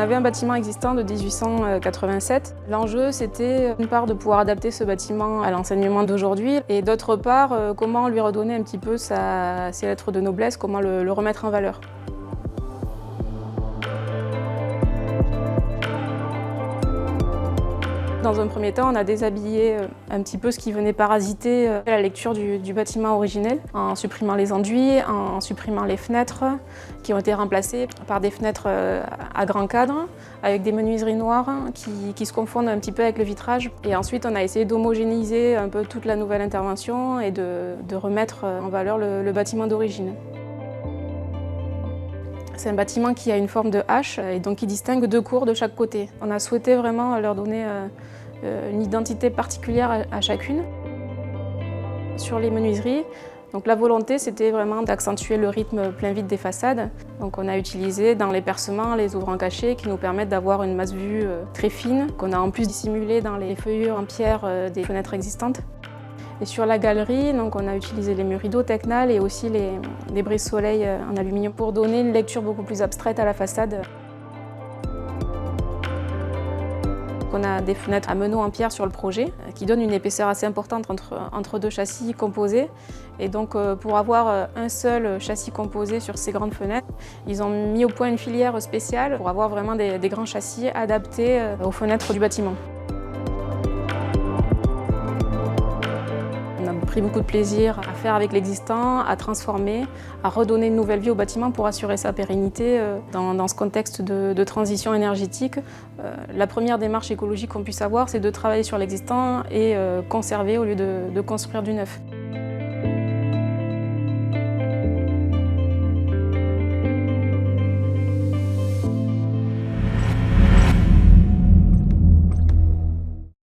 avait un bâtiment existant de 1887. L'enjeu, c'était d'une part de pouvoir adapter ce bâtiment à l'enseignement d'aujourd'hui et d'autre part, comment lui redonner un petit peu ses lettres de noblesse, comment le remettre en valeur. Dans un premier temps, on a déshabillé un petit peu ce qui venait parasiter la lecture du bâtiment originel, en supprimant les enduits, en supprimant les fenêtres qui ont été remplacées par des fenêtres à grand cadre, avec des menuiseries noires qui se confondent un petit peu avec le vitrage. Et ensuite, on a essayé d'homogénéiser un peu toute la nouvelle intervention et de remettre en valeur le bâtiment d'origine. C'est un bâtiment qui a une forme de H et donc qui distingue deux cours de chaque côté. On a souhaité vraiment leur donner une identité particulière à chacune. Sur les menuiseries, donc la volonté c'était vraiment d'accentuer le rythme plein vide des façades. Donc on a utilisé dans les percements les ouvrants cachés qui nous permettent d'avoir une masse vue très fine, qu'on a en plus dissimulé dans les feuillures en pierre des fenêtres existantes. Et sur la galerie, donc on a utilisé les murs rideaux Tecnal et aussi les brise-soleil en aluminium pour donner une lecture beaucoup plus abstraite à la façade. On a des fenêtres à meneaux en pierre sur le projet qui donnent une épaisseur assez importante entre deux châssis composés. Et donc pour avoir un seul châssis composé sur ces grandes fenêtres, ils ont mis au point une filière spéciale pour avoir vraiment des grands châssis adaptés aux fenêtres du bâtiment. On a pris beaucoup de plaisir à faire avec l'existant, à transformer, à redonner une nouvelle vie au bâtiment pour assurer sa pérennité dans ce contexte de transition énergétique. La première démarche écologique qu'on puisse avoir, c'est de travailler sur l'existant et conserver au lieu de construire du neuf.